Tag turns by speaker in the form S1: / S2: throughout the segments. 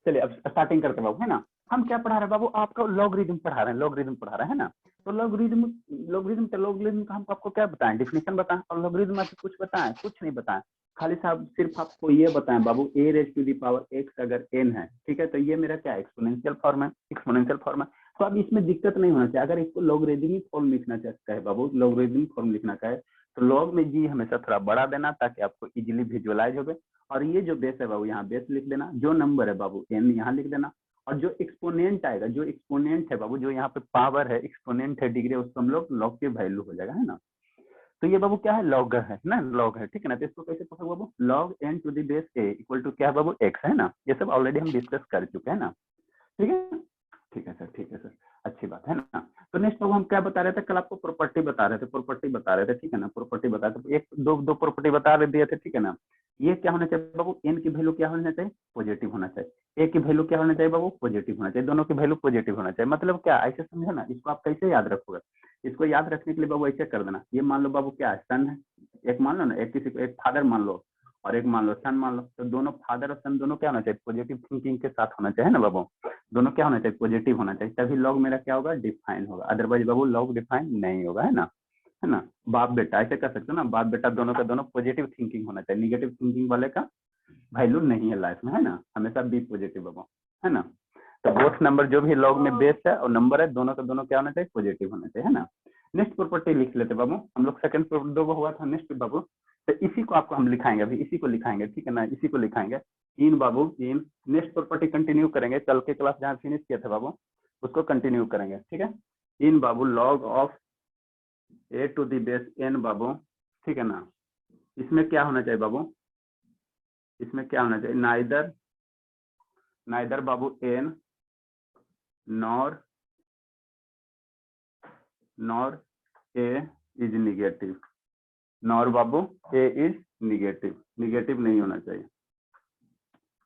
S1: चलिए अब स्टार्टिंग करते बाबू, है ना। हम क्या पढ़ा रहे हैं बाबू, आपका लॉगरिदम पढ़ा रहे हैं, लॉगरिदम पढ़ा रहे हैं ना। तो लॉगरिदम का हम आपको क्या बताएं, डिफिनेशन बताएं, और लॉगरिदम आपको कुछ बताएं, कुछ नहीं बताएं, खाली साहब सिर्फ आपको ये बताएं बाबू a raise to the power x अगर n है, ठीक है, तो ये मेरा क्या एक्सपोनेंशियल फॉर्म है, एक्सपोनेंशियल फॉर्म है। तो अब इसमें दिक्कत नहीं होना चाहिए। अगर इसको लॉगरिदमिक फॉर्म लिखना चाहता है बाबू, लॉगरिदमिक फॉर्म लिखना चाहे तो लॉग में जी हमेशा थोड़ा बड़ा देना ताकि आपको इजीली विजुअलाइज हो। और ये जो बेस है बाबू यहाँ बेस लिख देना, जो नंबर है बाबू n यहाँ लिख देना, और जो एक्सपोनेंट आएगा, जो एक्सपोनेंट है बाबू, जो यहाँ पे पावर है, एक्सपोनेंट है डिग्री, उसको हम लोग लॉग की वैल्यू हो जाएगा, है ना। तो ये बाबू क्या है, लॉग है ना, लॉग है, ठीक है ना। तो इसको कैसे पढ़ोगे बाबू, log n to the base a equal to क्या है बाबू, x, है ना। ये सब ऑलरेडी हम डिस्कस कर चुके हैं ना, ठीक है। ठीक है सर, ठीक है सर, अच्छी बात है ना। तो नेक्स्ट बाबू हम क्या बता रहे थे, कल आपको प्रॉपर्टी बता रहे थे, प्रॉपर्टी बता रहे थे, ठीक है ना। प्रॉपर्टी बता रहे थे, एक दो प्रॉपर्टी बता दिए थे, ठीक है ना। ये क्या होना चाहिए बाबू, n की वैल्यू क्या होना चाहिए, पॉजिटिव होना चाहिए, a की वैल्यू क्या होना चाहिए बाबू, पॉजिटिव होना चाहिए, दोनों की वैल्यू पॉजिटिव होना चाहिए। मतलब क्या, ऐसे समझो ना, इसको आप कैसे याद रखोगे। इसको याद रखने के लिए बाबू ऐसे कर देना, ये मान लो बाबू क्या है, सन है, एक मान लो ना, एक किसी को एक फादर मान लो और एक मान लो सन मान लो, तो दोनों फादर और सन दोनों क्या होना चाहिए, पॉजिटिव थिंकिंग के साथ होना चाहिए ना बाबू। दोनों क्या होना चाहिए, पॉजिटिव होना चाहिए, तभी लॉग मेरा क्या होगा, डिफाइन होगा। अदरवाइज बाबू लॉग डिफाइन नहीं होगा, है ना। बाप बेटा ऐसे कर सकते हो ना, बाप बेटा दोनों का दोनों पॉजिटिव थिंकिंग होना चाहिए, निगेटिव थिंकिंग वाले का वैल्यू नहीं है लाइफ में, है ना, हमेशा बी पॉजिटिव बाबू, है ना। तो बोथ नंबर जो भी लॉग में बेस है और नंबर है, दोनों का दोनों क्या होना चाहिए, पॉजिटिव होना चाहिए, है ना। नेक्स्ट प्रॉपर्टी लिख लेते बाबू, हम लोग सेकंड दो हुआ था, नेक्स्ट बाबू तो इसी को आपको हम लिखाएंगे, अभी इसी को लिखाएंगे, ठीक है ना, इसी को लिखाएंगे इन बाबू, इन नेक्स्ट प्रॉपर्टी कंटिन्यू करेंगे, कल के क्लास जहाँ फिनिश किया था बाबू उसको कंटिन्यू करेंगे, ठीक है। इन बाबू log of a to the base n बाबू, ठीक है ना। इसमें क्या होना चाहिए बाबू, इसमें क्या होना चाहिए, neither Babu n nor a is negative, nor Babu a is negative, negative नहीं होना चाहिए,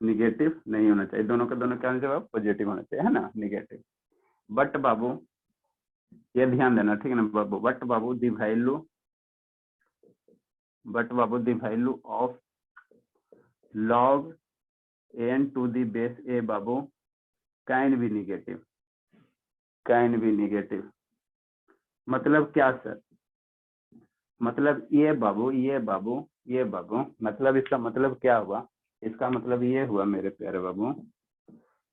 S1: निगेटिव नहीं होना चाहिए, दोनों का दोनों क्या होना चाहिए, पॉजिटिव होना चाहिए, है ना, निगेटिव। बट बाबू ये ध्यान देना, ठीक है ना बाबू, बट बाबू the value of log n to the base a बाबू can be negative, can be negative. मतलब क्या सर, मतलब ये बाबू मतलब इसका मतलब क्या हुआ, इसका मतलब ये हुआ मेरे प्यारे बाबू,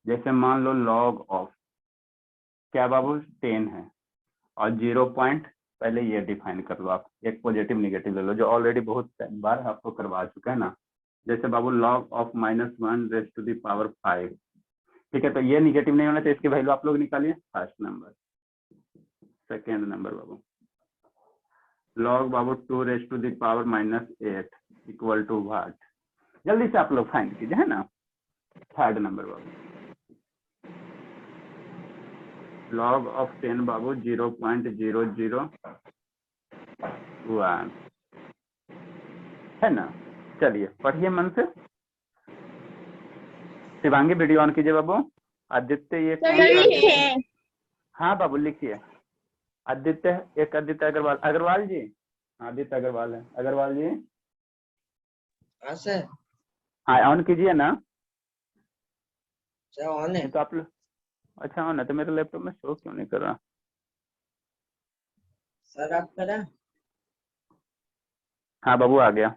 S1: जैसे मान लो लॉग ऑफ क्या बाबू 10 है और 0 पॉइंट, पहले ये डिफाइन कर लो आप, एक पॉजिटिव निगेटिव ले लो, जो ऑलरेडी बहुत बार आपको करवा चुका है ना। जैसे बाबू log of -1 raise to the power 5, ठीक है, तो ये निगेटिव नहीं होना चाहिए, इसकी वैल्यू आप लोग निकालिए, फर्स्ट नंबर। सेकेंड नंबर बाबू लॉग बाबू 2 raise to the power -8 equal to what, जल्दी से आप लोग फाइंड कीजिए, है ना। थर्ड नंबर बाबू लॉग ऑफ 10 बाबू 0.001, है ना। चलिए पढ़िए मन से, शिवांगी वीडियो ऑन कीजिए बाबू। आदित्य ये कौन सा, हाँ बाबू लिखिए, आदित्य, एक आदित्य अग्रवाल, अग्रवाल जी, आदित्य अग्रवाल है, अग्रवाल जी
S2: सर
S1: हाँ ऑन कीजिए ना।
S2: सर ऑन है
S1: तो आप लोग, अच्छा ऑन है, तो मेरे लैपटॉप में शो क्यों नहीं कर रहा
S2: सर, आप करा।
S1: हाँ बाबू आ गया।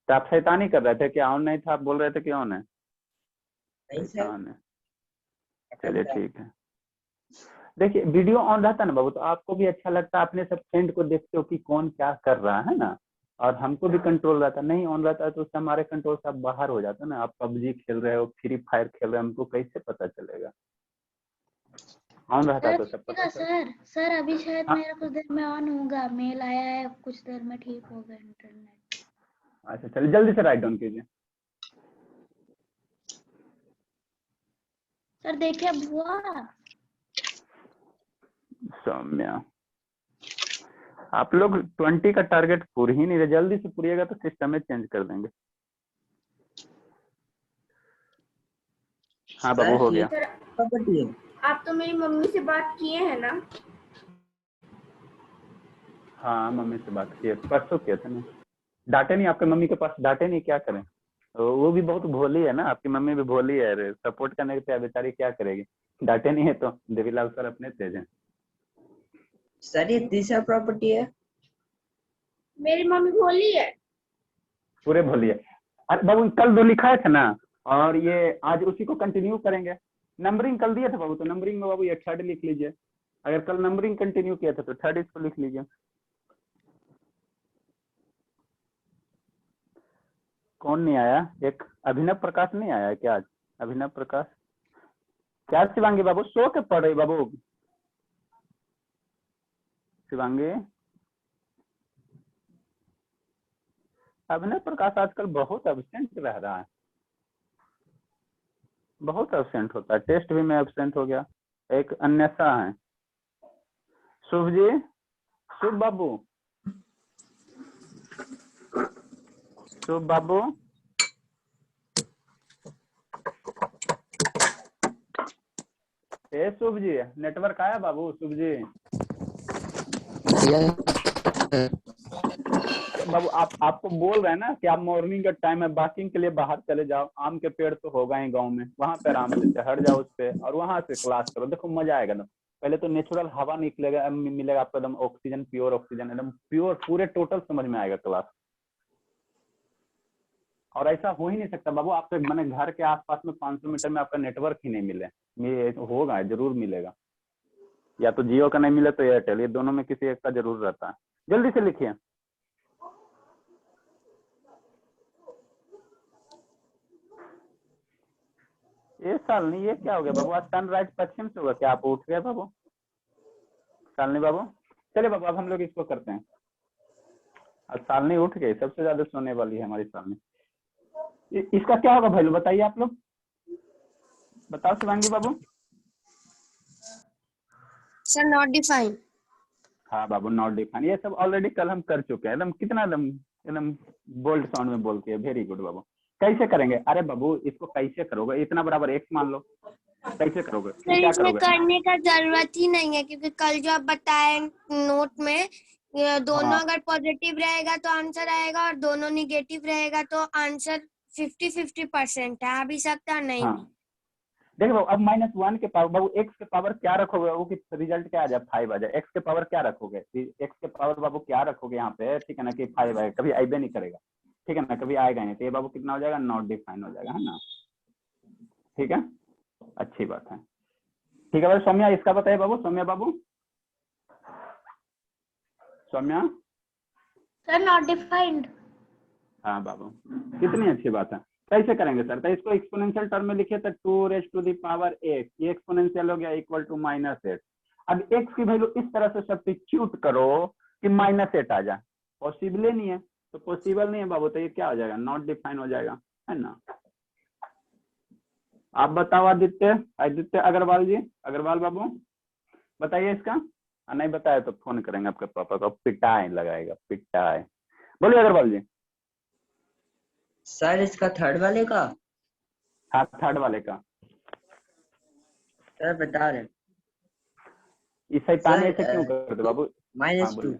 S1: तो आप शैतानी कर रहे थे क्या, ऑन नहीं था, आप बोल रहे थे कि ऑन है,
S2: नहीं सर,
S1: शैतान है। चलिए ठीक है, देखिए वीडियो ऑन रहता है ना बाबू तो आपको भी अच्छा लगता है, अपने सब फ्रेंड को देखते हो कि कौन क्या कर रहा है ना, और हमको भी कंट्रोल रहता है। नहीं ऑन रहता है तो उससे हमारे कंट्रोल से आप बाहर हो जाते हैं ना, आप पबजी खेल रहे हो, फ्री फायर खेल रहे हो, हमको कैसे पता चलेगा, ऑन रहता है तो सब पता चलता।
S3: सर अभी शायद
S1: हाँ
S3: मेरा कुछ देर में ऑन होगा, मेल आया है, कुछ देर में ठीक होगा इंटरनेट।
S1: अच्छा चलिए जल्दी से राइट डाउन कीजिए।
S3: सर देखिए अब हुआ।
S1: सौम्या आप लोग 20 का टारगेट पूरी ही नहीं रहे, जल्दी से पूरिएगा तो सिस्टम में चेंज कर देंगे। हाँ बाबू हो गया।
S4: आप तो मेरी मम्मी से बात किए हैं ना?
S1: हाँ मम्मी से बात किए, परसों किए थे ना, डांटे नहीं, आपके मम्मी के पास डांटे नहीं, क्या करें, वो भी बहुत भोली है ना, आपकी मम्मी भी भोली है, अरे सपोर्ट करने के लिए बेचारी क्या करेगी, डांटे नहीं है तो। देवीलाल सर अपने तेज हैं।
S2: सर ये तीसरा प्रॉपर्टी है।
S4: मेरी मम्मी भोली है।
S1: पूरे भोली है। अरे बाबू कल 2 लिखाए थे ना, और ये आज उसी को कंटिन्यू करेंगे। नंबरिंग कल दिया था बाबू, तो नंबरिंग में बाबू ये थर्ड लिख लीजिए। अगर कल नंबरिंग कंटिन्यू किया था तो थर्ड इसको लिख लीजिए। कौन नहीं आया? एक अभिनव प्रकाश नहीं आया है क्या आज? अभिनव प्रकाश क्या? शिवांगी बाबू सो के पढ़ रही बाबू? शिवांगी, अभिनव प्रकाश आजकल बहुत एब्सेंट रह रहा है, बहुत एब्सेंट होता है। टेस्ट भी में एब्सेंट हो गया। एक अन्यथा है। शुभ जी, शुभ बाबू, शुभ बाबू, ए शुभ जी, नेटवर्क आया बाबू? शुभ जी बाबू, आपको बोल रहे हैं ना कि आप मॉर्निंग का टाइम है, वॉकिंग के लिए बाहर चले जाओ, आम के पेड़ तो होगा ही गांव में, वहां पे आराम से चढ़ जाओ उस पे और वहां से क्लास करो, देखो मजा आएगा। एकदम पहले तो नेचुरल हवा निकलेगा, मिलेगा आपको एकदम ऑक्सीजन, प्योर ऑक्सीजन, एकदम प्योर, पूरे टोटल समझ में आएगा क्लास। और ऐसा हो ही नहीं सकता बाबू, आपके मैंने घर के आसपास में 500 मीटर में आपका नेटवर्क ही नहीं मिले, ये होगा, जरूर मिलेगा। या तो जियो का नहीं मिले तो एयरटेल, ये दोनों में किसी एक का जरूर रहता है। जल्दी से लिखिए। ये साल नहीं, ये क्या हो गया बाबू? आज सनराइज पश्चिम से होगा क्या? आप उठ गए बाबू? सालनी बाबू, चलिए बाबू अब हम लोग इसको करते हैं। आज सालनी उठ गई, सबसे ज्यादा सोने वाली है हमारी सालनी। इसका क्या होगा भाई लोग, बताइए आप लोग, बताओ शिवांगी बाबू।
S5: Sir not define.
S1: हाँ बाबू, नॉट डिफाइन, ये सब ऑलरेडी कल हम कर चुके हैं। एकदम कितना एकदम एकदम बोल्ड साउंड में बोल के, वेरी गुड बाबू। कैसे करेंगे? अरे बाबू इसको कैसे करोगे? इतना बराबर एक्स मान लो, कैसे करोगे?
S5: सर
S1: क्या
S5: इसमें
S1: करोगे?
S5: करने का जरूरत ही नहीं है, क्योंकि कल जो आप बताए नोट में, ये दोनों
S1: हाँ
S5: अगर पॉजिटिव रहेगा तो आंसर आएगा, और दोनों निगेटिव रहेगा तो आंसर 50-50% है, आ भी सकता है नहीं
S1: हाँ,
S5: भी।
S1: देखो बाबू अब -1 के पावर, बाबू एक्स के पावर क्या रखोगे बाबू कि रिजल्ट क्या आ जाए? 5 आ जाए। एक्स के पावर क्या रखोगे? एक्स के पावर बाबू क्या रखोगे यहाँ पे? ठीक है ना, कि 5 आएगा, कभी आइबे नहीं करेगा, ठीक है ना, कभी आएगा नहीं, तो ये बाबू कितना हो जाएगा? नॉट डिफाइन हो जाएगा, है ना? ठीक है, अच्छी बात है। ठीक है भाई, सौम्या इसका बताइए बाबू। सौम्या बाबू, सौम्या।
S3: Sir not defined.
S1: हाँ बाबू, कितनी अच्छी बात है। कैसे करेंगे सर? तो इसको एक्सपोनेंशियल टर्म में लिखिए तो 2⁻⁴ x, ये एक्सपोनेंशियल हो गया इक्वल टू -8। अब x की वैल्यू इस तरह से सब्स्टिट्यूट करो कि -8 आ जाए, पॉसिबल ही नहीं है, तो पॉसिबल नहीं है बाबू, तो ये क्या हो जाएगा? नॉट डिफाइन हो जाएगा, है ना? आप बताओ आदित्य, आदित्य अग्रवाल जी, अग्रवाल बाबू बताइए इसका। नहीं बताया तो फोन करेंगे आपके पापा को, पिटाई लगाएगा, पिटाई। बोलिए अग्रवाल जी।
S2: सर इसका थर्ड वाले का।
S1: हाँ थर्ड वाले का।
S2: सर बता रहे।
S1: इस शैतान
S2: सर,
S1: ऐसे क्यों करते बाबू? हाँ
S2: -2।
S1: बोलिए।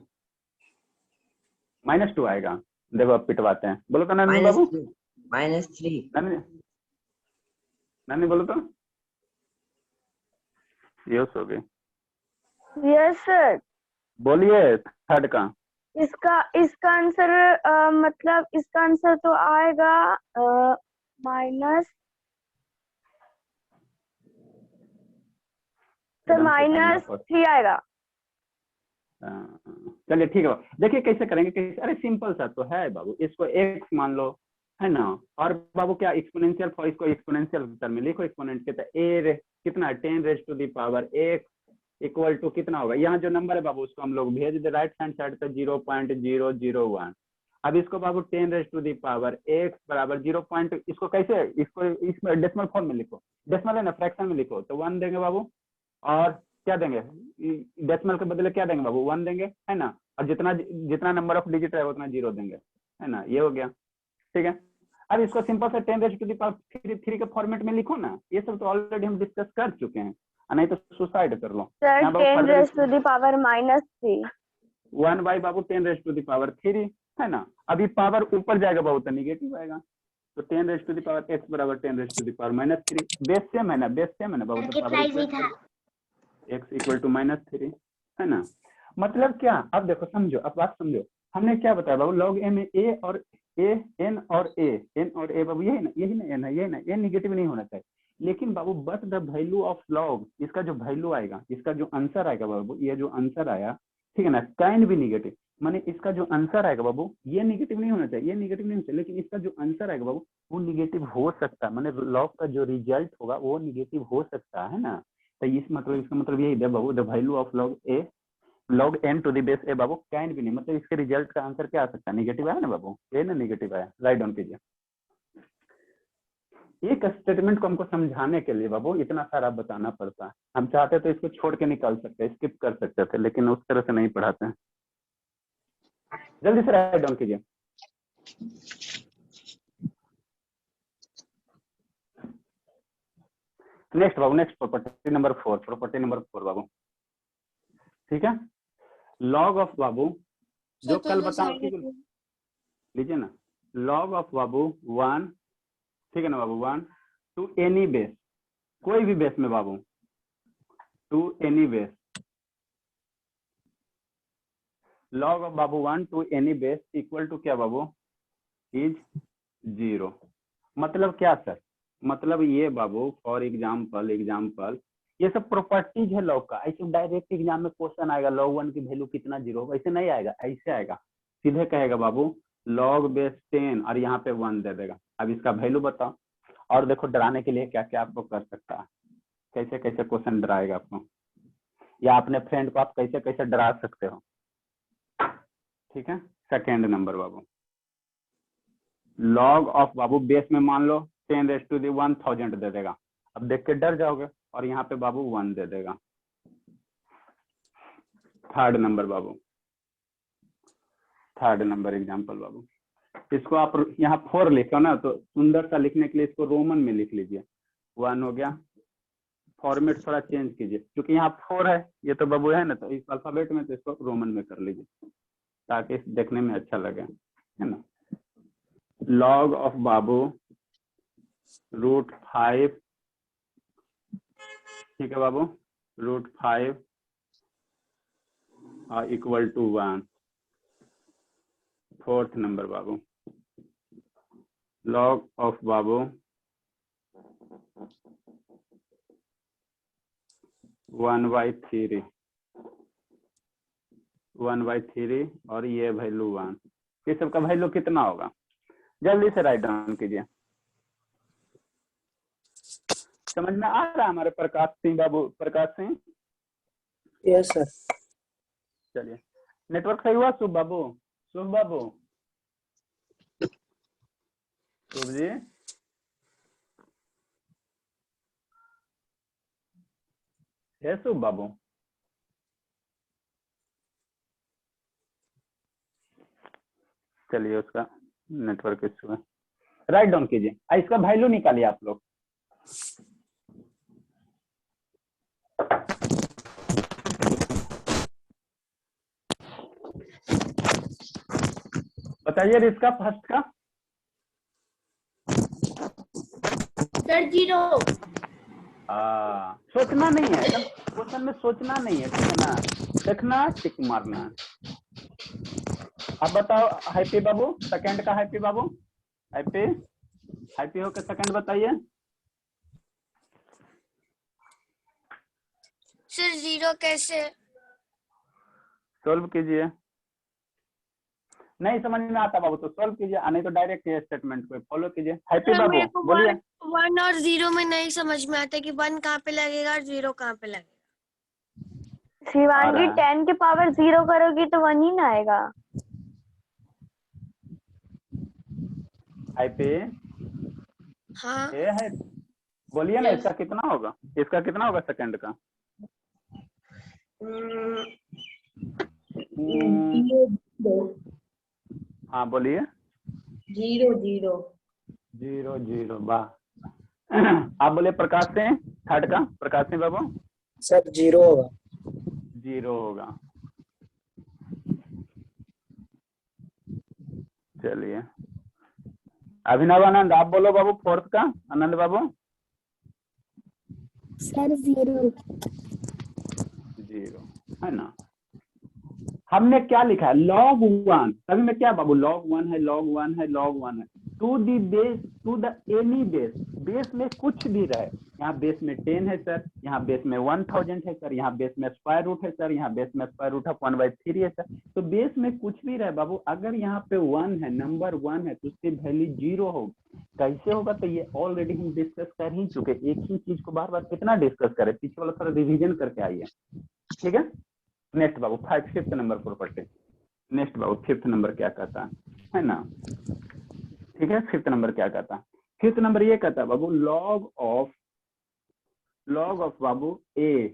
S1: -2 आएगा, देखो अब पिटवाते हैं। बोलो तो नन्नी बाबू,
S2: -3।
S1: नन्नी, नन्नी बोलो तो। यस हो गई।
S6: Yes sir.
S1: बोलिए थर्ड का।
S6: इसका आंसर मतलब इसका आंसर तो आएगा माइनस, तो -3 आएगा।
S1: चलिए ठीक है, देखिए कैसे करेंगे, कैसे? अरे सिंपल सा तो है बाबू, इसको एक्स मान लो, है ना? और बाबू क्या एक्सपोनेंशियल, फॉर इसको एक्सपोनेंशियल टर्म में लिखो, एक्सपोनेंट के, तो कितना 10⁻⁴ x इक्वल टू कितना होगा? यहाँ जो नंबर है बाबू उसको हम लोग भेज दे राइट हैंड साइड पे 0.001। अब इसको बाबू 10⁻⁴ x बराबर 0. इसको कैसे, इसको इसमें डेसिमल फॉर्म में लिखो, डेसिमल है ना, फ्रैक्शन में लिखो, तो 1 देंगे बाबू, और क्या देंगे? डेसिमल के बदले क्या देंगे बाबू? 1 देंगे, है ना? और जितना नंबर ऑफ डिजिट है उतना 0 देंगे, है ना? ये हो गया, ठीक है। अब इसको सिंपल से 10⁻³ के फॉर्मेट में लिखो ना, ये सब तो ऑलरेडी हम डिस्कस कर चुके हैं, नहीं तो सुसाइड कर लो।
S6: सर 10⁻³
S1: 1 बाई बाबू 10⁻³ है ना? अभी पावर ऊपर जाएगा बाबू तो निगेटिव आएगा, तो 10 raise to the power x बराबर 10 raise to the power -3। Base same है ना, बेस सेम है ना बाबू, तो पावर
S3: मल्टीप्लाई भी था।
S1: x इक्वल टू -3 है ना। मतलब क्या, अब देखो समझो, अब बात समझो, हमने क्या बताया बाबू, लॉग ए में a और a n और a बाबू यही ना, यही ना n है, यही ना, ये निगेटिव नहीं होना चाहिए। लेकिन बाबू but the value of log, इसका जो वैल्यू आएगा, इसका जो आंसर आएगा बाबू, ये जो आंसर आया, ठीक है ना, कैन भी निगेटिव, माने इसका जो आंसर आएगा बाबू ये निगेटिव नहीं होना चाहिए, ये निगेटिव नहीं होना चाहिए, लेकिन इसका जो आंसर आएगा बाबू वो निगेटिव हो सकता है, माने लॉग का जो रिजल्ट होगा वो निगेटिव हो सकता है ना। तो इस मतलब इसका मतलब यही है बाबू, the value of log a log n to the base a बाबू कैन भी नहीं, मतलब इसके रिजल्ट का आंसर क्या आ सकता है, निगेटिव आया ना बाबू, ये ना निगेटिव आया, राइट डाउन कीजिए। एक स्टेटमेंट को हमको समझाने के लिए बाबू इतना सारा बताना पड़ता है, हम चाहते तो इसको छोड़ के निकाल सकते, स्किप कर सकते थे, लेकिन उस तरह से नहीं पढ़ाते हैं। जल्दी से राइट डाउन कीजिए। नेक्स्ट बाबू, next property number 4, property number 4 बाबू, ठीक है। लॉग ऑफ बाबू जो कल बताओ, लीजिए ना, लॉग ऑफ बाबू 1, ठीक है ना बाबू, 1 टू एनी बेस, कोई भी बेस में बाबू, to any base, log of बाबू 1 to any base equal to क्या बाबू, इज 0। मतलब क्या सर, मतलब ये बाबू फॉर एग्जाम्पल ये सब प्रॉपर्टीज है लॉग का। ऐसे डायरेक्ट एग्जाम में क्वेश्चन आएगा लॉग 1 की वैल्यू कितना 0 होगा, ऐसे नहीं आएगा, ऐसे आएगा, सीधे कहेगा बाबू लॉग बेस 10 और यहाँ पे 1 दे देगा। अब इसका वैल्यू बताओ, और देखो डराने के लिए क्या क्या आपको कर सकता है, कैसे कैसे क्वेश्चन डराएगा आपको, या अपने फ्रेंड को आप कैसे कैसे डरा सकते हो, ठीक है। सेकेंड नंबर बाबू, लॉग ऑफ बाबू बेस में मान लो 10 रेज टू दी 1000 दे देगा, अब देख के डर जाओगे, और यहाँ पे बाबू 1 दे देगा। थर्ड नंबर बाबू, थर्ड नंबर एग्जाम्पल बाबू, इसको आप यहाँ 4 लिखो ना, तो सुंदर सा लिखने के लिए इसको रोमन में लिख लीजिए, 1 हो गया, फॉर्मेट थोड़ा चेंज कीजिए, क्योंकि यहाँ 4 है, ये तो बाबू है ना, तो इस अल्फाबेट में तो इसको रोमन में कर लीजिए ताकि देखने में अच्छा लगे, है ना। लॉग ऑफ बाबू √5, ठीक है बाबू, √5 इक्वल टू 1। फोर्थ नंबर बाबू, लॉग ऑफ बाबू 1/3, 1/3 और ये वैल्यू 1, ये सब का वैल्यू कितना होगा, जल्दी से राइट डाउन कीजिए। समझ में आ रहा है हमारे प्रकाश सिंह बाबू, प्रकाश सिंह?
S7: Yes sir.
S1: चलिए, नेटवर्क सही हुआ शुभ बाबू, शुभ बाबू, शुभ जी, है शुभ बाबू? चलिए, उसका नेटवर्क इश्यू है, राइट डाउन कीजिए, इसका वैल्यू निकालिए आप लोग। बताइए इसका फर्स्ट का
S4: सर 0।
S1: सोचना नहीं है, क्वेश्चन में सोचना नहीं है, ठीक है ना, देखना टिक मारना। अब बताओ हैप्पी बाबू, सेकंड का हैप्पी बाबू, हैप्पी हैप्पी हो के सेकंड बताइए।
S5: सर 0 कैसे?
S1: सोल्व कीजिए, नहीं समझ में आता बाबू तो सोल्व कीजिए, नहीं तो डायरेक्ट ये स्टेटमेंट को फॉलो कीजिए। हैप्पी
S5: सर मेरे
S1: बाबू
S5: को
S1: बोलिए।
S5: 1 और 0 में नहीं समझ में आता कि 1 कहाँ पे लगेगा और 0 कहाँ पे लगेगा।
S6: शिवांगी 10 की पावर 0 करोगी तो 1 ही ना आएगा।
S1: हैप्पी,
S5: हाँ
S1: ए है, बोलिए ना, इसका कितना होगा, इसका कितना होगा सेकंड का? हाँ बोलिए।
S2: 0
S1: 0 वाह। आप बोले प्रकाश से थर्ड का, प्रकाश से बाबू
S7: सर 0 होगा।
S1: 0 होगा। चलिए अभिनव आनंद आप बोलो बाबू फोर्थ का, आनंद बाबू।
S3: सर 0
S1: 0 है ना। हमने क्या लिखा है, log 1, सभी में क्या बाबू log 1 है, log 1 है, log 1 है, to the base, to the any base, base में कुछ भी रहे, यहाँ बेस में 10 है सर, यहाँ बेस में 1000 है सर, यहाँ बेस में स्क्वायर रूट है सर, यहाँ बेस में स्क्वायर रूट ऑफ 1/3 है सर। तो बेस में कुछ भी रहे बाबू, अगर यहाँ पे 1 है, नंबर 1 है, तो उसकी वैल्यू 0 होगी। कैसे होगा, तो ये ऑलरेडी हम डिस्कस कर ही चुके, एक ही चीज को बार बार कितना डिस्कस करें, पीछे वाला थोड़ा रिविजन करके आइए, ठीक है। नेक्स्ट बाबू 5th नंबर प्रॉपर्टी। नेक्स्ट बाबू 5th नंबर क्या कहता है ना, ठीक है। 5th नंबर क्या कहता है, 5th नंबर ये कहता है बाबू लॉग ऑफ बाबू ए,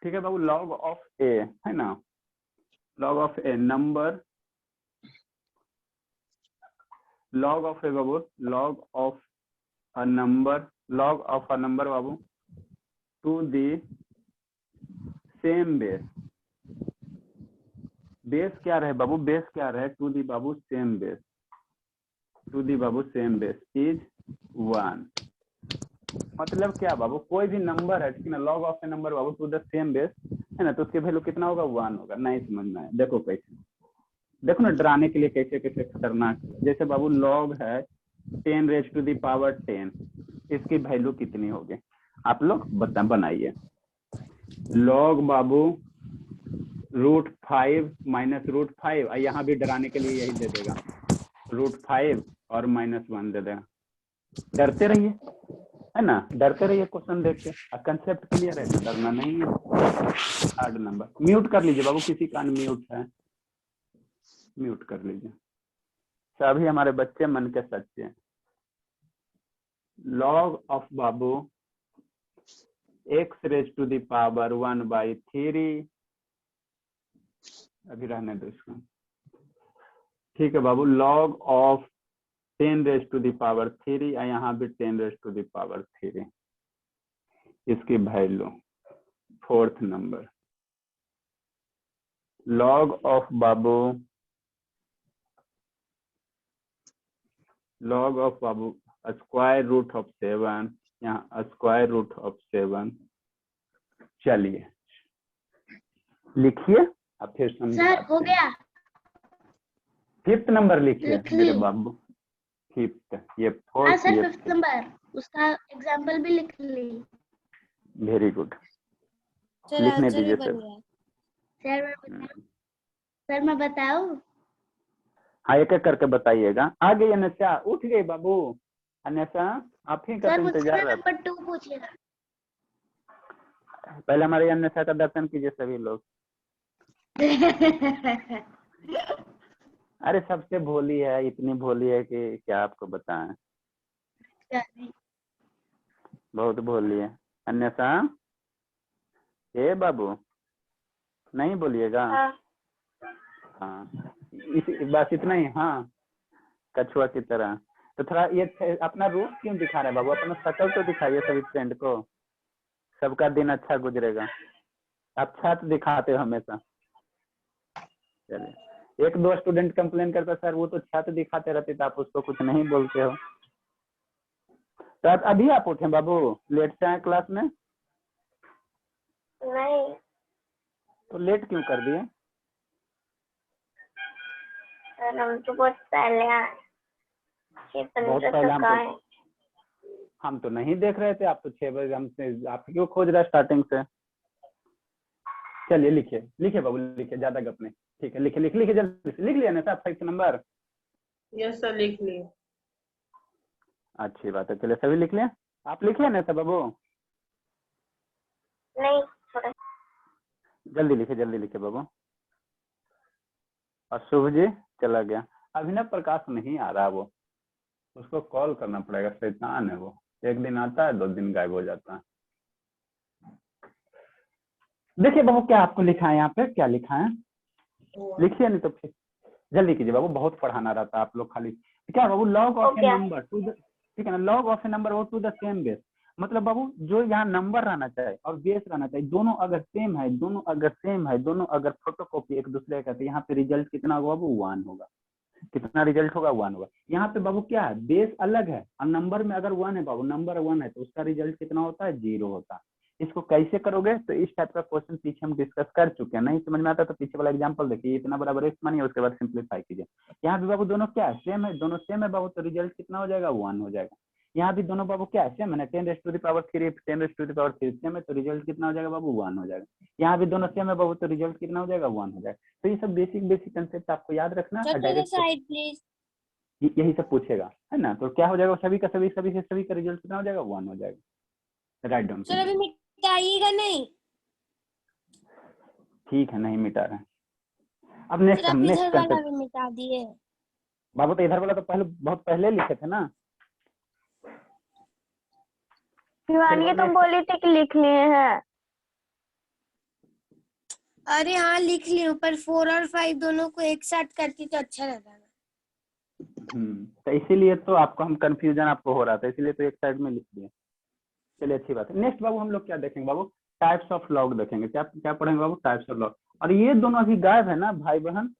S1: ठीक है बाबू, लॉग ऑफ ए है ना, log of a number, log of a बाबू, log of a number, log of a number बाबू to the same base, base क्या रहे बाबू, बेस क्या रहे, टू दी बाबू सेम बेस, टू दी बाबू सेम बेस इज 1। मतलब क्या बाबू, कोई भी नंबर है, ठीक है ना, लॉग ऑफ ए नंबर बाबू टू द सेम बेस है ना, तो उसकी वैल्यू कितना होगा, 1 होगा। नहीं समझना है, देखो कैसे, देखो ना डराने के लिए कैसे कैसे खतरनाक। जैसे बाबू लॉग है 10⁻10, इसकी वैल्यू कितनी होगी, आप लोग बनाइए। लॉग बाबू √5 माइनस √5, यहाँ भी डराने के लिए यही दे देगा, √5 और -1 दे देगा। डरते रहिए है ना, डरते रहिए क्वेश्चन देख के, कंसेप्ट क्लियर है, डरना नहीं है। 3rd नंबर म्यूट कर लीजिए बाबू, किसी का म्यूट है म्यूट कर लीजिए, सभी हमारे बच्चे मन के सच्चे हैं। लॉग ऑफ बाबू x⁻⁴ 1/3, अभी रहने दो इसको, ठीक है बाबू। लॉग ऑफ 10⁻3, यहाँ भी 10⁻3, इसकी वैल्यू 4th नंबर। लॉग ऑफ बाबू, लॉग ऑफ बाबू स्क्वायर रूट ऑफ 7, यहाँ स्क्वायर रूट ऑफ 7। चलिए लिखिए, अब फिर
S3: सर हो
S1: समझाते हैं।
S3: गया,
S1: 5th नंबर लिखिए
S3: लिख
S1: मेरे
S3: ली।
S1: बाबू, 5th, ये
S3: हाँ
S1: 4th,
S3: सर
S1: ये
S3: 5th नंबर, उसका एग्जाम्पल भी लिख ली।
S1: वेरी गुड,
S5: सर
S1: लिखने
S5: आंसर भी
S1: दीजिए
S5: बन
S1: सर।
S5: गया।
S3: सर मैं बताऊं,
S1: हाँ एक एक करके बताइएगा। आ गई अनसा, उठ गई बाबू, अनसा आप ही का
S3: सर
S1: तो
S3: मुझसे
S1: इंतजार
S3: ना
S1: रहता।
S3: नंबर 2 पूछिएगा।
S1: पहले हमारे अनसा का दर्शन कीजिए सभी लोग। अरे सबसे भोली है, इतनी भोली है कि क्या आपको बताएं, बहुत भोली है। अन्यथा ए बाबू नहीं बोलिएगा, हाँ बस इतना ही, हाँ कछुआ की तरह। तो थोड़ा ये अपना रूप क्यों दिखा रहे हैं बाबू, अपना शक्ल तो दिखाइए सभी फ्रेंड को, सबका दिन अच्छा गुजरेगा। आप छात्र दिखाते हो हमेशा। चलिए, एक दो स्टूडेंट कंप्लेन करता सर वो तो छात्र दिखाते रहते, तो आप उसको कुछ नहीं बोलते हो। तो अभी आप उठे बाबू, लेट से आए क्लास में?
S6: नहीं
S1: तो लेट क्यों कर दिए?
S6: सर, हम तो बहुत पहले आए,
S1: बहुत पहले हम तो नहीं देख रहे थे, आप तो 6 बजे हमसे, आप क्यों खोज रहे स्टार्टिंग से? चलिए लिखिए लिखिए बाबू, लिखिए, ज्यादा गप नहीं, ठीक है लिखिए लिखिए लिखिए, जल्दी से लिख लिया ना साहब 5th नंबर?
S2: यस सर, लिख लिए।
S1: अच्छी बात है, चलिए सभी लिख लिया, आप लिखिए ना सब बाबू?
S6: नहीं थोड़ा
S1: जल्दी लिखिए बाबू। और शुभ जी चला गया, अभिनव प्रकाश नहीं आ रहा, वो उसको कॉल करना पड़ेगा, शैतान है वो, एक दिन आता है 2 दिन गायब हो जाता है। देखिए बाबू क्या आपको लिखा है यहाँ पे, क्या लिखा है लिखिए, नहीं तो फिर जल्दी कीजिए बाबू, बहुत पढ़ाना रहता है आप लोग खाली। क्या बाबू, log of a number to the, ठीक है ना, लॉग ऑफ ए नंबर वो टू द सेम बेस, मतलब बाबू जो यहाँ नंबर रहना चाहिए और बेस रहना चाहिए, दोनों अगर सेम है, दोनों अगर फोटोकॉपी एक दूसरे का, तो यहाँ पे रिजल्ट कितना होगा बाबू, 1 होगा। कितना रिजल्ट होगा 1 होगा। यहाँ पे बाबू क्या है, बेस अलग है और नंबर में अगर 1 है बाबू, नंबर 1 है तो उसका रिजल्ट कितना होता है, 0 होता है। इसको कैसे करोगे, तो इस टाइप का क्वेश्चन पीछे हम डिस्कस कर चुके हैं, नहीं समझ में आता तो पीछे वाला एग्जांपल देखिए, इतना बराबर x मानिए, उसके बाद सिंप्लीफाई कीजिए। यहाँ भी बाबू दोनों क्या है, सेम है, दोनों सेम है बाबू, तो रिजल्ट कितना हो जाएगा, 1 हो जाएगा। यहाँ भी दोनों बाबू क्या है, सेम है ना, 10⁻³ 10⁻³ सेम है, तो रिजल्ट कितना हो जाएगा बाबू, 1 हो जाएगा। यहाँ भी दोनों सेम है बाबू, तो रिजल्ट कितना हो जाएगा, 1 हो जाएगा। तो ये सब बेसिक बेसिक कंसेप्ट आपको याद रखना
S5: सर
S1: है,
S5: to the
S1: direct
S5: side please.
S1: यही सब पूछेगा, है ना। तो क्या हो जाएगा, सभी का सभी सभी से सभी का रिजल्ट कितना हो जाएगा, 1 हो जाएगा। राइट डाउन
S5: सर अभी मिटाइएगा नहीं।
S1: ठीक है, नहीं मिटा रहे हैं। अब नेक्स्ट
S5: सर
S1: हम
S5: आप
S1: नेक्स्ट
S5: इधर वाला
S1: कंसेप्ट,
S5: भी मिटा दिए।
S1: बाबू तो इधर वाला तो पहले बहुत पहले लिखे थे ना।
S6: शिवानी तुम बोली थी कि लिख लिए हैं।
S5: अरे हाँ लिख ली हूँ, पर 4 और 5 दोनों को एक साथ करती तो अच्छा रहता।
S1: तो इसीलिए तो आपको हम कंफ्यूजन आपको हो रहा था, इसीलिए तो एक साइड में लिख दिया। चलिए अच्छी बात है। नेक्स्ट बाबू हम लोग क्या देखेंगे बाबू, टाइप्स ऑफ लॉग देखेंगे। क्या क्या पढ़ेंगे बाबू, टाइप्स ऑफ लॉग। और ये दोनों अभी गायब है ना भाई बहन,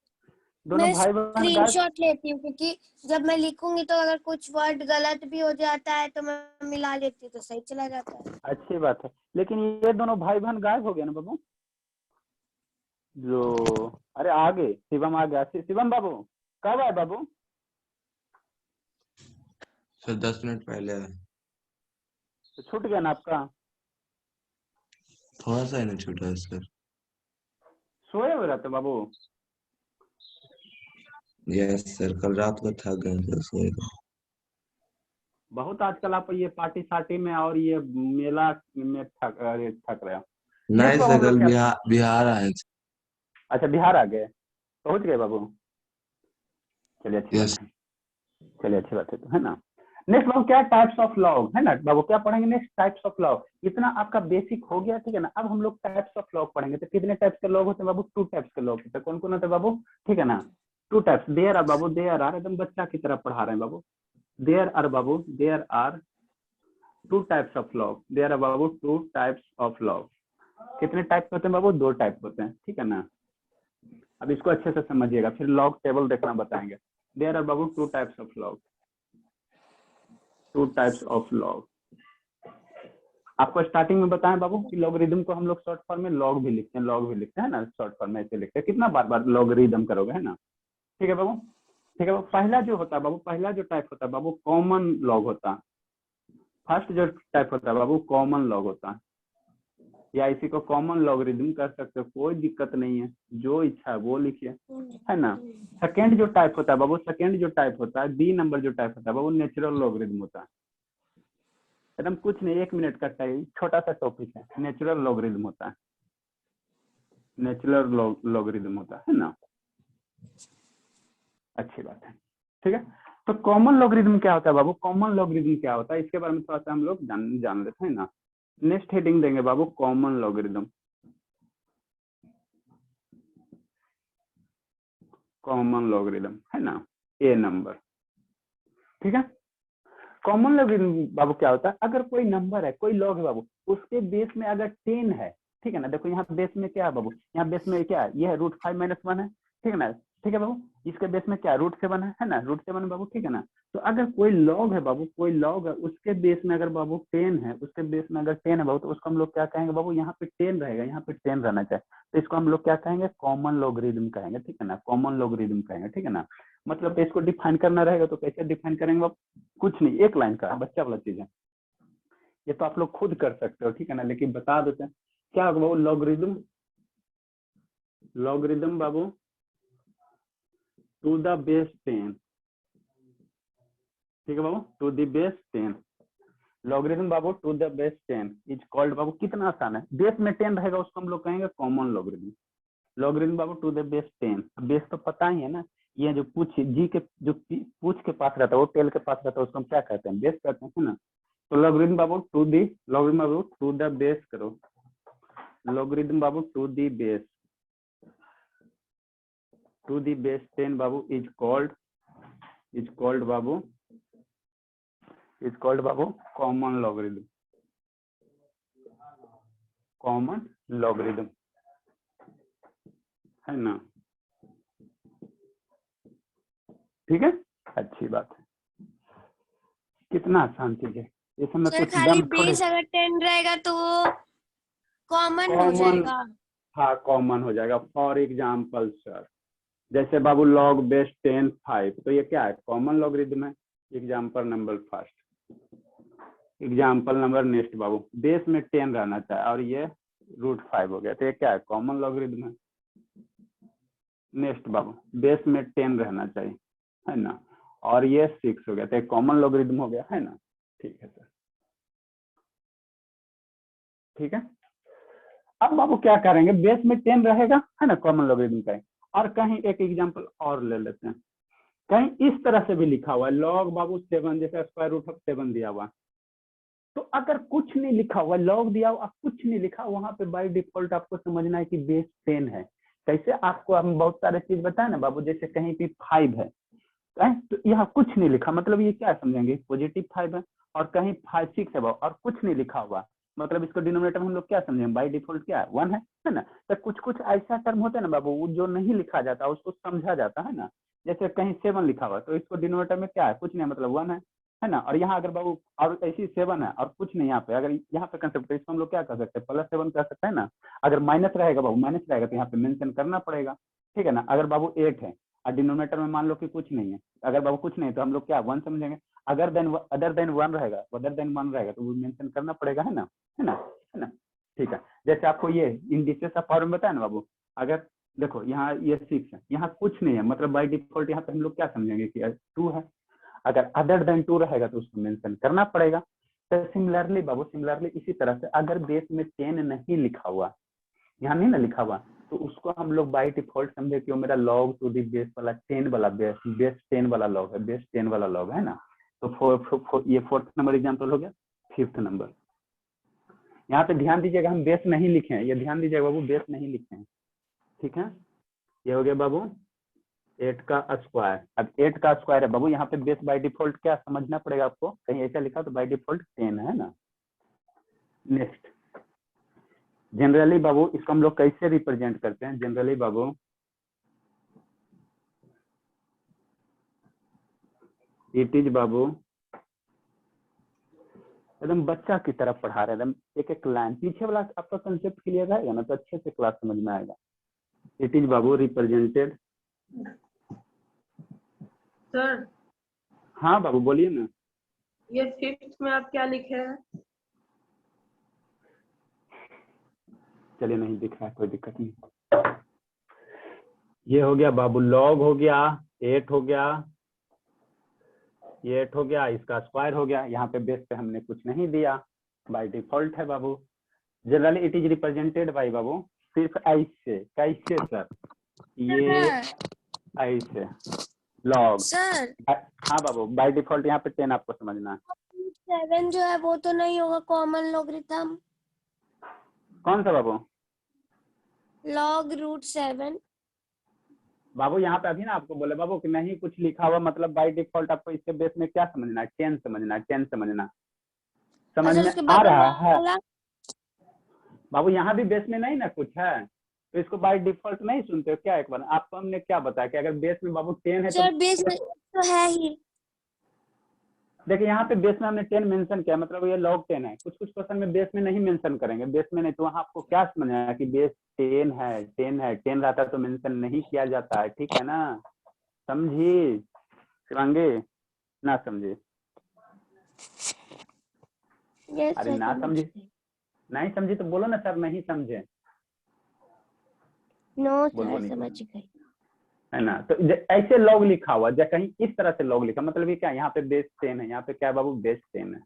S1: दोनों
S5: मैं
S1: भाई बहन गायब।
S5: स्क्रीनशॉट लेती हूँ, क्योंकि जब मैं लिखूंगी तो अगर कुछ वर्ड गलत भी हो जाता है तो मैं मिला लेती हूँ तो सही चला जाता है।
S1: अच्छी बात है, लेकिन ये दोनों भाई बहन गायब हो गए ना बाबू। जो अरे आगे शिवम आ गया, शिवम बाबू कब आए बाबू,
S8: सर 10 मिनट पहले है।
S1: तो छूट गया ना आपका,
S8: थोड़ा सा ही ना छूटा है सर।
S1: सोए हुए रहते बाबू।
S8: यस सर, कल रात को थक गए थे सोए।
S1: बहुत आजकल आप ये पार्टी सार्टी में और ये मेला में थक रहे हो।
S8: नहीं
S1: नेक्स्ट
S8: सर,
S1: हम लोग
S8: कल
S1: क्या,
S8: बिहार आए थे।
S1: अच्छा बिहार आ गए, पहुंच गए बाबू। चलिए अच्छी बात
S8: यस
S1: है, चलिए अच्छी बात है, तो है ना। नेक्स्ट बाबू क्या, टाइप्स ऑफ लॉग, है ना बाबू, क्या पढ़ेंगे नेक्स्ट, टाइप्स ऑफ लॉग। इतना आपका बेसिक हो गया, ठीक है ना। अब हम लोग टाइप्स ऑफ लॉग पढ़ेंगे। तो कितने टाइप्स के लॉग होते हैं बाबू, 2 टाइप्स के लॉग होते हैं। कौन कौन होते हैं बाबू, ठीक है ना, 2 टाइप्स। देयर आर बाबू, देयर आर, एकदम बच्चा की तरह पढ़ा रहे हैं बाबू। देयर आर बाबू, there are 2 types of log, there are बाबू 2 टाइप्स ऑफ लॉग। कितने टाइप होते हैं बाबू, 2 टाइप होते हैं, ठीक है ना। अब इसको अच्छे से समझिएगा, फिर लॉग टेबल देखना बताएंगे। देयर आर बाबू 2 types of log, 2 types of log. आपको स्टार्टिंग में बताएं बाबू कि लॉगरिदम को हम लोग शॉर्ट फॉर्म में लॉग भी लिखते हैं, लॉग भी लिखते हैं ना, शॉर्ट फॉर्म में ऐसे लिखते हैं। कितना बार बार लॉगरिदम करोगे, है ना। ठीक है बाबू, ठीक है बाबू। पहला जो होता है बाबू, पहला जो टाइप होता है बाबू, कॉमन लॉग होता है। फर्स्ट जो टाइप होता है बाबू, कॉमन लॉग होता है, या इसी को कॉमन लॉगरिदम कर सकते हो, कोई दिक्कत नहीं है, जो इच्छा है वो लिखिए, है ना। सेकेंड जो टाइप होता है बाबू, सेकेंड जो टाइप होता है, बी नंबर जो टाइप होता है बाबू, नेचुरल लॉगरिदम होता है। एकदम कुछ नहीं, 1 मिनट का टाइम, छोटा सा टॉपिक है, नेचुरल लॉगरिदम होता है, नेचुरल लॉगरिदम होता है ना। अच्छी बात है, ठीक है। तो कॉमन लॉगरिदम क्या होता है बाबू, कॉमन लॉगरिदम क्या होता है, इसके बारे में थोड़ा सा हम लोग जान लेते हैं ना। नेक्स्ट हेडिंग देंगे बाबू, कॉमन लॉगरिदम, कॉमन लॉगरिदम, है ना, ए नंबर, ठीक है। कॉमन लॉगरिदम बाबू क्या होता है, अगर कोई नंबर है, कोई लॉग है बाबू, उसके बेस में अगर 10 है, ठीक है ना। देखो यहाँ बेस में क्या है बाबू, यहाँ बेस में क्या है, ये है √5 - 1 है, ठीक है ना। ठीक है बाबू, इसके बेस में क्या √7 है ना, √7 बाबू, ठीक है ना। तो अगर कोई लॉग है बाबू, कोई लॉग है, उसके बेस में अगर बाबू 10 है, उसके बेस में अगर 10 है बाबू, तो उसको हम लोग क्या कहेंगे बाबू, यहाँ पे 10 रहेगा, यहाँ पे 10 रहना चाहिए, तो इसको हम लोग क्या कहेंगे, कॉमन लॉगरिदम कहेंगे, ठीक है ना, कॉमन लॉगरिदम कहेंगे, ठीक है ना। मतलब इसको डिफाइन करना रहेगा तो कैसे डिफाइन करेंगे बाबू, कुछ नहीं, 1 लाइन का बच्चा वाला चीज है, ये तो आप लोग खुद कर सकते हो, ठीक है ना। लेकिन बता देते हैं क्या होगा बाबू, लॉगरिदम, लॉगरिदम बाबू टू द बेस 10, ठीक है बाबू, टू द बेस 10, लॉगरिदम बाबू to the base 10 is called बाबू, कितना आसान है, बेस में 10 रहेगा उसको हम लोग कहेंगे कॉमन लॉगरिदम। लॉगरिदम बाबू टू द बेस 10, बेस तो पता ही है ना, ये जो पूछ जी के जो पूछ के पास रहता है, वो टेल के पास रहता है, उसको हम क्या कहते हैं, बेस कहते हैं, है ना। तो लॉगरिदम बाबू टू दी, लॉगरिदम बाबू टू द बेस करो, लॉगरिदम बाबू to the base, to the base 10 बाबू इज कॉल्ड बाबू, इज कॉल्ड बाबू कॉमन लॉगरिदम, कॉमन लॉगरिदम, है ना। ठीक है, अच्छी बात है। कितना आसान चीज है इसमें,
S5: सर
S1: कुछ
S5: खाली
S1: दम थोड़े।
S5: बेस अगर 10 रहेगा तो वो कॉमन हो
S1: कॉमन,
S5: जाएगा।
S1: हाँ कॉमन हो जाएगा। फॉर एग्जाम्पल सर, जैसे बाबू लॉग बेस 10 5, तो ये क्या है, कॉमन लॉगरिथम है। Example number first, example number next बाबू, बेस में 10 रहना चाहिए और ये √5 हो गया, तो ये क्या है, कॉमन लॉगरिथम है। नेक्स्ट बाबू, बेस में 10 रहना चाहिए, है ना, और ये 6 हो गया, तो एक कॉमन लॉगरिथम हो गया, है ना। ठीक है सर, ठीक है। अब बाबू क्या करेंगे, बेस में 10 रहेगा, है ना, कॉमन लॉगरिथम का। और कहीं एक एग्जांपल और ले लेते हैं, कहीं इस तरह से भी लिखा हुआ है लॉग बाबू 7, जैसे √7 दिया हुआ, तो अगर कुछ नहीं लिखा हुआ, लॉग दिया हुआ कुछ नहीं लिखा, वहां पे बाय डिफॉल्ट आपको समझना है कि बेस 10 है। कैसे, आपको हम बहुत सारे चीज बताए ना बाबू, जैसे कहीं भी 5 है तो यहाँ कुछ नहीं लिखा, मतलब ये क्या समझेंगे, पॉजिटिव 5 है। और कहीं 5 6 है और कुछ नहीं लिखा हुआ, मतलब इसको डिनोमिनेटर में हम लोग क्या समझेंगे, बाय डिफॉल्ट क्या है, 1 है ना। तो कुछ कुछ ऐसा टर्म होता है ना बाबू, वो जो नहीं लिखा जाता उसको समझा जाता है ना। जैसे कहीं 7 लिखा हुआ, तो इसको डिनोमिनेटर में क्या है, कुछ नहीं, मतलब 1 है ना। और यहाँ अगर बाबू और ऐसी 7 है और कुछ नहीं, यहाँ पे अगर यहाँ पे कंसेप्ट, तो इसको हम लोग क्या कर सकते हैं, +7 कर सकते हैं ना। अगर माइनस रहेगा बाबू, माइनस रहेगा तो यहाँ पे मेंशन करना पड़ेगा, ठीक है ना। अगर बाबू 8 है और डिनोमिनेटर में मान लो कि कुछ नहीं है, अगर बाबू कुछ नहीं तो हम लोग क्या 1 समझेंगे। अगर अदर देन 1 रहेगा, तो वो मेंशन करना पड़ेगा, है ना, है ना, है ना। ठीक है, जैसे आपको ये इंडिसेस का फॉर्म बताया ना बाबू, अगर देखो यहाँ ये 6 है, यहाँ कुछ नहीं है, मतलब बाय डिफॉल्ट यहाँ पे हम लोग क्या समझेंगे कि 2 है। अगर अदर देन 2 रहेगा तो उसको मेंशन करना पड़ेगा। तो सिमिलरली बाबू, सिमिलरली इसी तरह से अगर बेस में 10 नहीं लिखा हुआ, यहाँ नहीं ना लिखा हुआ, तो उसको हम लोग बाय डिफॉल्ट समझे कि वो मेरा लॉग टू दी बेस वाला 10 वाला बेस 10 वाला लॉग है, बेस 10 वाला लॉग है ना। तो ये 4th नंबर एग्जाम्पल हो गया। 5th नंबर, यहाँ पे ध्यान दीजिएगा, हम बेस नहीं लिखे हैं, ये ध्यान दीजिएगा बाबू, बेस नहीं लिखे हैं, ठीक है। ये हो गया बाबू 8 का स्क्वायर। अब 8 का स्क्वायर है बाबू, यहाँ पे बेस बाय डिफॉल्ट क्या समझना पड़ेगा आपको, कहीं ऐसा लिखा तो बाय डिफॉल्ट 10 है ना। नेक्स्ट, जनरली बाबू इसको हम लोग कैसे रिप्रेजेंट करते हैं, जनरली बाबू इट इज बाबू, एकदम बच्चा की तरफ पढ़ा रहे हैं, एक एक लाइन पीछे वाला आपका कंसेप्ट क्लियर रहेगा ना, तो अच्छे से क्लास समझ में आएगा। It is Babu represented.
S9: Sir
S1: हाँ बाबू बोलिए ना।
S9: ये 5th में आप क्या लिखे हैं?
S1: चलिए नहीं दिख रहा है, कोई दिक्कत नहीं। ये हो गया बाबू लॉग हो गया, 8 हो गया, ये 8 हो गया, इसका स्क्वायर हो गया। यहाँ पे बेस पे हमने कुछ नहीं दिया, बाय डिफॉल्ट है बाबू। Generally it is represented by बाबू सिर्फ ऐसे, कैसे सर, ये ऐसे लॉग।
S5: सर
S1: हाँ बाबू, बाय डिफॉल्ट यहाँ पे 10 आपको समझना है।
S5: 7 जो है वो तो नहीं होगा कॉमन लॉगरिथम,
S1: कौन सा बाबू,
S5: log √7।
S1: बाबू यहाँ पे अभी ना आपको बोले बाबू कि नहीं कुछ लिखा हुआ, मतलब बाय डिफॉल्ट आपको इसके बेस में क्या समझना है, 10 समझना है, 10 समझना, समझ
S5: अच्छा,
S1: में
S5: उसके
S1: आ
S5: बाद
S1: रहा है
S5: वाला
S1: बाबू। यहाँ भी बेस में नहीं ना कुछ है, तो इसको बाय डिफॉल्ट नहीं सुनते हो क्या। एक बार आपको हमने क्या बताया कि अगर बेस में बाबू 10 है तो
S5: सर बेस में तो है ही।
S1: देखिए यहाँ पे बेस में हमने 10 मेंशन किया, मतलब ये लॉग 10 है। कुछ कुछ क्वेश्चन में बेस में नहीं मेंशन करेंगे, बेस में नहीं, तो वहाँ आपको क्या समझना है कि बेस 10 है, 10 है, 10 रहता तो मेंशन नहीं किया जाता है, ठीक है ना। समझी शिवांगी, ना समझे,
S5: यस
S1: अरे
S5: सर,
S1: ना
S5: समझ
S1: समझी,
S5: गई।
S1: नहीं समझी तो बोलो ना सर नहीं समझे,
S5: नो
S1: बोलो
S5: सर,
S1: नहीं
S5: समझ गई।
S1: है ना। तो ऐसे लॉग लिखा हुआ, या कहीं इस तरह से लॉग लिखा, मतलब ये क्या, यहाँ पे बेस 10 है, यहाँ पे क्या बाबू बेस 10 है।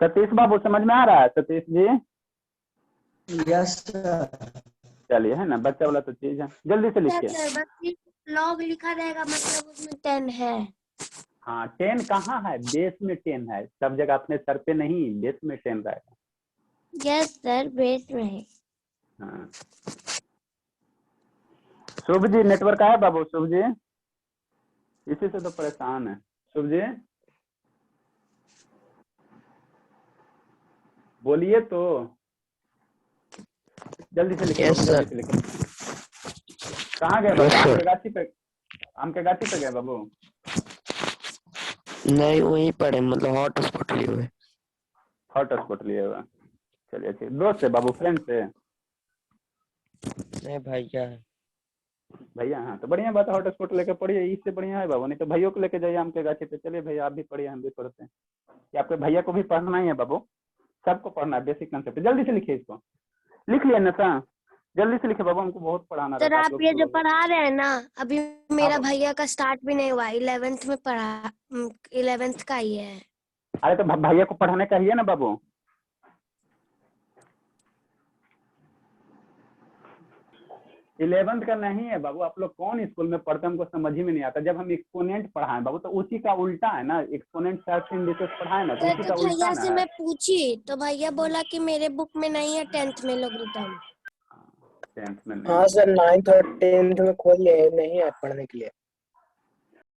S1: सतीश बाबू समझ में आ रहा है, सतीश जी।
S7: Yes sir.
S1: चलिए, है ना, बच्चा वाला तो चीज है, जल्दी से लिखिए।
S5: सर बस लॉग लिखा रहेगा, मतलब उसमें 10 है।
S1: हाँ 10 कहाँ है, बेस में 10 है, सब जगह अपने सर पे नहीं, बेस में 10 रहेगा।
S5: यस सर, बेस में है।
S1: हाँ शुभ जी, नेटवर्क आया बाबू, शुभ जी, इसी से तो परेशान है। शुभ जी बोलिए तो, जल्दी से लिखिए,
S7: Yes,
S1: जल्दी
S7: sir.
S1: से लिखिए। कहाँ गए बाबू,
S7: Yes, sir.
S1: आगरगाछी पे, आम के गाछी पे गए बाबू?
S10: नहीं वहीं पड़े, मतलब हॉटस्पॉट लिए हुए।
S1: हॉटस्पॉट लिए हुआ, चलिए अच्छी। दोस्त है बाबू, फ्रेंड से?
S10: नहीं भैया है।
S1: भैया, हाँ तो बढ़िया बात है, हॉटस्पॉट लेके पढ़िए, इससे बढ़िया है बाबू। नहीं तो भैया को लेके जाइए आम के गाछी पे। चलिए भैया आप भी पढ़िए, हम भी पढ़ते हैं। या आपके भैया को भी पढ़ना ही है बाबू, सबको पढ़ना है, बेसिक कंसेप्ट। जल्दी से लिखिए इसको, लिख लिया ना सर? जल्दी से लिखे बाबू, हमको बहुत पढ़ाना
S5: सर
S1: रहता है
S5: आप
S1: लोग
S5: ये जो
S1: को।
S5: पढ़ा रहे हैं ना, अभी मेरा
S1: हाँ।
S5: भैया का स्टार्ट भी नहीं हुआ, 11th में पढ़ा, 11th का ही है।
S1: अरे तो भैया को पढ़ाने का ही है ना बाबू। 11th का नहीं है बाबू। आप लोग कौन स्कूल में पढ़ते हैं, हमको समझ ही में नहीं आता। जब हम एक्सपोनेंट पढ़ाएं बाबू, तो उसी का उल्टा है ना, एक्सपोनेंट सर्च इंडिसेस पढ़ाए ना, तो
S5: सर
S1: उसी
S5: तो
S1: का उल्टा
S5: भैया
S1: ना
S5: से
S1: है।
S5: मैं पूछी तो भैया बोला कि मेरे बुक में नहीं है 10th में लॉगरिथम।
S1: 10th में नहीं
S7: हाँ
S1: है।
S7: सर, 9th और 10th में खोल लिए नहीं है पढ़ने के लिए।